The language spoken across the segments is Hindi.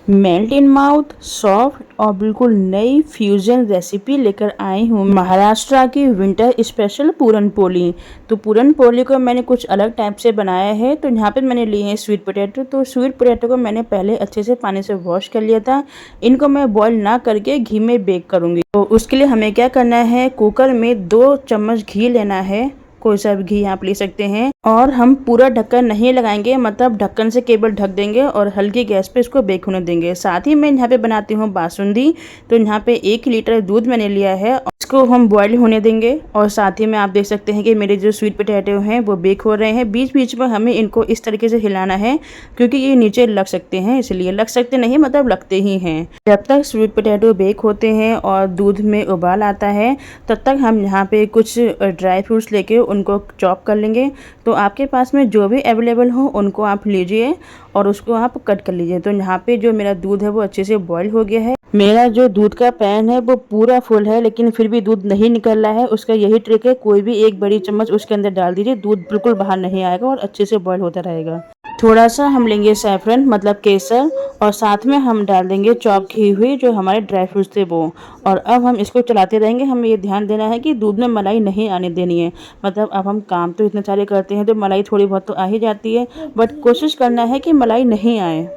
मेल्ट इन माउथ सॉफ्ट और बिल्कुल नई फ्यूजन रेसिपी लेकर आई हूँ महाराष्ट्र की विंटर स्पेशल पूरन पोली। तो पूरन पोली को मैंने कुछ अलग टाइप से बनाया है। तो यहाँ पे मैंने लिए हैं स्वीट पोटैटो। तो स्वीट पोटैटो को मैंने पहले अच्छे से पानी से वॉश कर लिया था। इनको मैं बॉईल ना करके घी में बेक करूँगी। तो उसके लिए हमें क्या करना है, कुकर में 2 चम्मच घी लेना है। कोई सा भी घी आप ले सकते हैं। और हम पूरा ढक्कन नहीं लगाएंगे, मतलब ढक्कन से केवल ढक देंगे और हल्की गैस पे इसको बेक होने देंगे। साथ ही मैं यहाँ पे बनाती हूँ बासुंदी। तो यहाँ पे 1 लीटर दूध मैंने लिया है, इसको हम बॉईल होने देंगे। और साथ ही में आप देख सकते हैं कि मेरे जो स्वीट पोटैटो हैं वो बेक हो रहे हैं। बीच बीच में हमें इनको इस तरीके से हिलाना है, क्योंकि ये नीचे लग सकते हैं, इसलिए लग सकते नहीं मतलब लगते ही हैं। जब तक स्वीट पोटैटो बेक होते हैं और दूध में उबाल आता है, तब तक हम यहाँ पे कुछ ड्राई फ्रूट्स लेके उनको चॉप कर लेंगे। तो आपके पास में जो भी अवेलेबल हो उनको आप लीजिए और उसको आप कट कर लीजिए। तो यहाँ पे जो मेरा दूध है वो अच्छे से बॉईल हो गया है। मेरा जो दूध का पैन है वो पूरा फुल है, लेकिन फिर भी दूध नहीं निकल रहा है। उसका यही ट्रिक है, कोई भी 1 बड़ी चम्मच उसके अंदर डाल दीजिए, दूध बिल्कुल बाहर नहीं आएगा और अच्छे से बॉईल होता रहेगा। थोड़ा सा हम लेंगे सैफरन मतलब केसर, और साथ में हम डाल देंगे चॉप की हुई जो हमारे ड्राई फ्रूट्स थे वो। और अब हम इसको चलाते रहेंगे। हमें ये ध्यान देना है कि दूध में मलाई नहीं आने देनी है। मतलब अब हम काम तो इतने सारे करते हैं तो मलाई थोड़ी बहुत तो आ ही जाती है, बट कोशिश करना है कि मलाई नहीं आए।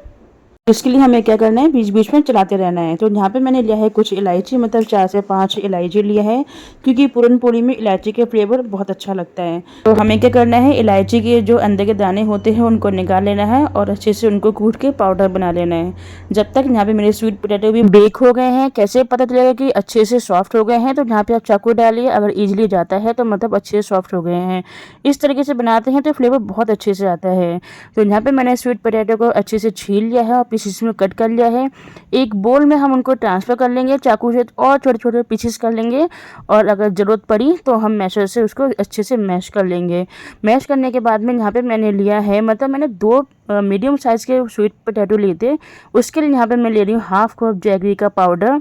इसके लिए हमें क्या करना है, बीच बीच में चलाते रहना है। तो यहाँ पे मैंने लिया है कुछ इलायची, मतलब 4 से 5 इलायची लिया है, क्योंकि पूरन पोली में इलायची के फ्लेवर बहुत अच्छा लगता है। तो हमें क्या करना है, इलायची के जो अंदर के दाने होते हैं उनको निकाल लेना है और अच्छे से उनको कूट के पाउडर बना लेना है। जब तक यहाँ पे मेरे स्वीट पोटैटो भी बेक हो गए हैं, कैसे पता चलेगा कि अच्छे से सॉफ्ट हो गए हैं, तो यहाँ पे आप चाकू डालिए, अगर ईजिली जाता है तो मतलब अच्छे से सॉफ्ट हो गए हैं। इस तरीके से बनाते हैं तो फ्लेवर बहुत अच्छे से आता है। तो यहाँ पे मैंने स्वीट पोटैटो को अच्छे से छील लिया है और पीसेस में कट कर लिया है। एक बोल में हम उनको ट्रांसफ़र कर लेंगे चाकू से, और छोटे छोटे पीसेस कर लेंगे। और अगर ज़रूरत पड़ी तो हम मैशर से उसको अच्छे से मैश कर लेंगे। मैश करने के बाद में यहाँ पे मैंने लिया है, मतलब मैंने 2 मीडियम साइज़ के स्वीट पोटैटो लिए थे। उसके लिए यहाँ पे मैं ले रही हूँ हाफ कप जैगरी का पाउडर।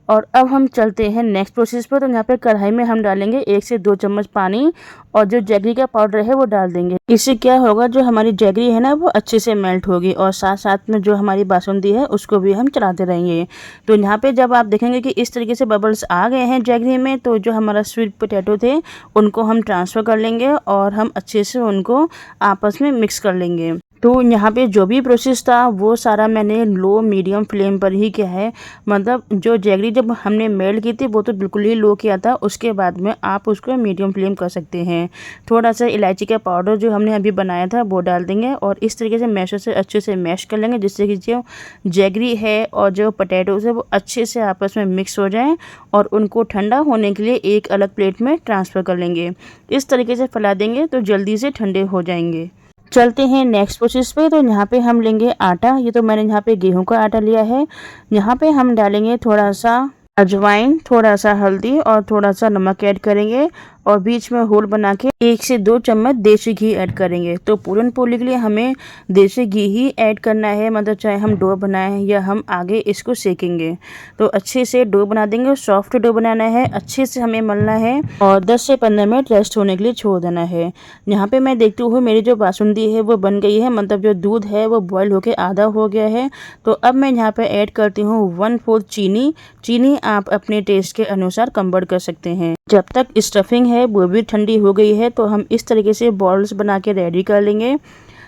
और अब हम चलते हैं नेक्स्ट प्रोसेस पर। तो यहाँ पे कढ़ाई में हम डालेंगे 1 से 2 चम्मच पानी और जो जैगरी का पाउडर है वो डाल देंगे। इससे क्या होगा, जो हमारी जैगरी है ना वो अच्छे से मेल्ट होगी, और साथ साथ में जो हमारी बासुंदी है उसको भी हम चलाते रहेंगे। तो यहाँ पे जब आप देखेंगे कि इस तरीके से बबल्स आ गए हैं जैगरी में, तो जो हमारा स्वीट पोटैटो थे उनको हम ट्रांसफ़र कर लेंगे और हम अच्छे से उनको आपस में मिक्स कर लेंगे। तो यहाँ पे जो भी प्रोसेस था वो सारा मैंने लो मीडियम फ्लेम पर ही किया है। मतलब जो जैगरी जब हमने मेल्ट की थी वो तो बिल्कुल ही लो किया था, उसके बाद में आप उसको मीडियम फ्लेम कर सकते हैं। थोड़ा सा इलायची का पाउडर जो हमने अभी बनाया था वो डाल देंगे और इस तरीके से मैशर से अच्छे से मैश कर लेंगे, जिससे कि जो जैगरी है और जो पोटैटोज़ है वो अच्छे से आपस में मिक्स हो जाएँ, और उनको ठंडा होने के लिए एक अलग प्लेट में ट्रांसफ़र कर लेंगे। इस तरीके से फैला देंगे तो जल्दी से ठंडे हो जाएंगे। चलते हैं नेक्स्ट प्रोसेस पे। तो यहाँ पे हम लेंगे आटा। ये तो मैंने यहाँ पे गेहूं का आटा लिया है। यहाँ पे हम डालेंगे थोड़ा सा अजवाइन, थोड़ा सा हल्दी और थोड़ा सा नमक ऐड करेंगे, और बीच में होल बना के 1 से 2 चम्मच देसी घी ऐड करेंगे। तो पूरन पोली के लिए हमें देसी घी ही ऐड करना है, मतलब चाहे हम डो बनाएं या हम आगे इसको सेकेंगे। तो अच्छे से डो बना देंगे, सॉफ्ट डो बनाना है, अच्छे से हमें मलना है और 10 से 15 मिनट रेस्ट होने के लिए छोड़ देना है। यहाँ पे मैं देखती हूँ मेरी जो बासुंदी है वो बन गई है, मतलब जो दूध है वो बॉयल होके आधा हो गया है। तो अब मैं यहाँ पे ऐड करती हूँ 1/4 चीनी। चीनी आप अपने टेस्ट के अनुसार कम बढ़ कर सकते हैं। जब तक स्टफिंग है वो भी ठंडी हो गई है, तो हम इस तरीके से बॉल्स बना के रेडी कर लेंगे।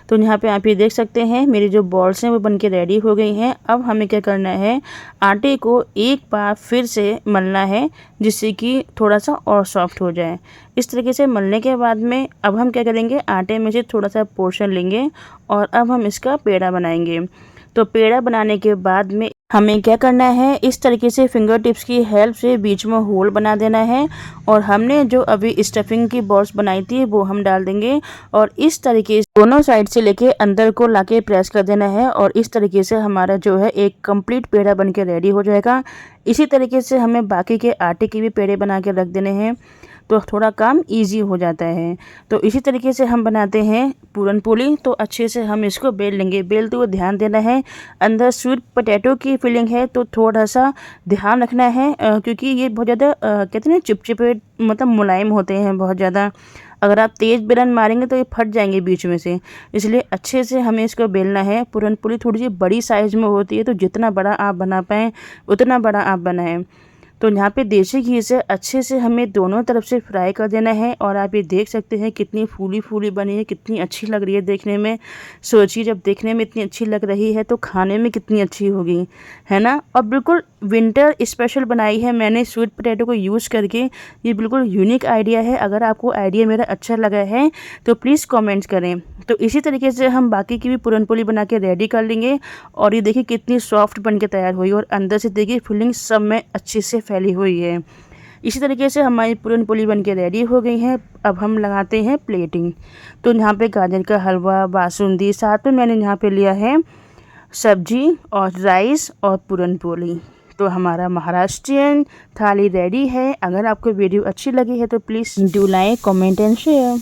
तो यहाँ पे आप ये देख सकते हैं मेरी जो बॉल्स हैं वो बन के रेडी हो गई हैं। अब हमें क्या करना है, आटे को एक बार फिर से मलना है, जिससे कि थोड़ा सा और सॉफ्ट हो जाए। इस तरीके से मलने के बाद में अब हम क्या करेंगे, आटे में से थोड़ा सा पोर्शन लेंगे और अब हम इसका पेड़ा बनाएंगे। तो पेड़ा बनाने के बाद में हमें क्या करना है, इस तरीके से फिंगर टिप्स की हेल्प से बीच में होल बना देना है, और हमने जो अभी स्टफिंग की बॉल्स बनाई थी वो हम डाल देंगे, और इस तरीके से दोनों साइड से लेके अंदर को लाके प्रेस कर देना है, और इस तरीके से हमारा जो है एक कंप्लीट पेड़ा बन के रेडी हो जाएगा। इसी तरीके से हमें बाकी के आटे के भी पेड़े बना के रख देने हैं, तो थोड़ा काम इजी हो जाता है। तो इसी तरीके से हम बनाते हैं पूरन पोली। तो अच्छे से हम इसको बेल लेंगे। बेलते हुए ध्यान देना है, अंदर स्वीट पोटैटो की फीलिंग है तो थोड़ा सा ध्यान रखना है, क्योंकि ये बहुत ज़्यादा कहते हैं चिपचिपे, मतलब मुलायम होते हैं बहुत ज़्यादा। अगर आप तेज़ बेलन मारेंगे तो ये फट जाएंगे बीच में से, इसलिए अच्छे से हमें इसको बेलना है। पूरन पोली थोड़ी सी बड़ी साइज़ में होती है, तो जितना बड़ा आप बना पाएँ उतना बड़ा आप बनाएं। तो यहाँ पे देसी घी से अच्छे से हमें दोनों तरफ से फ्राई कर देना है। और आप ये देख सकते हैं कितनी फूली फूली बनी है, कितनी अच्छी लग रही है देखने में। सोचिए जब देखने में इतनी अच्छी लग रही है तो खाने में कितनी अच्छी होगी, है ना। और बिल्कुल विंटर स्पेशल बनाई है मैंने स्वीट पोटैटो को यूज़ करके। ये बिल्कुल यूनिक आइडिया है। अगर आपको आइडिया मेरा अच्छा लगा है तो प्लीज़ कमेंट्स करें। तो इसी तरीके से हम बाकी की भी पूरन पोली बना के रेडी कर लेंगे। और ये देखिए कितनी सॉफ्ट बन के तैयार हुई, और अंदर से देखिए फिलिंग सब में अच्छे से फैली हुई है। इसी तरीके से हमारी पूरन पोली बन के रेडी हो गई है। अब हम लगाते हैं प्लेटिंग। तो यहाँ पे गाजर का हलवा, बासुंदी, साथ में मैंने यहाँ पे लिया है सब्जी और राइस और पूरन पोली। तो हमारा महाराष्ट्रियन थाली रेडी है। अगर आपको वीडियो अच्छी लगी है तो please do like, comment and share.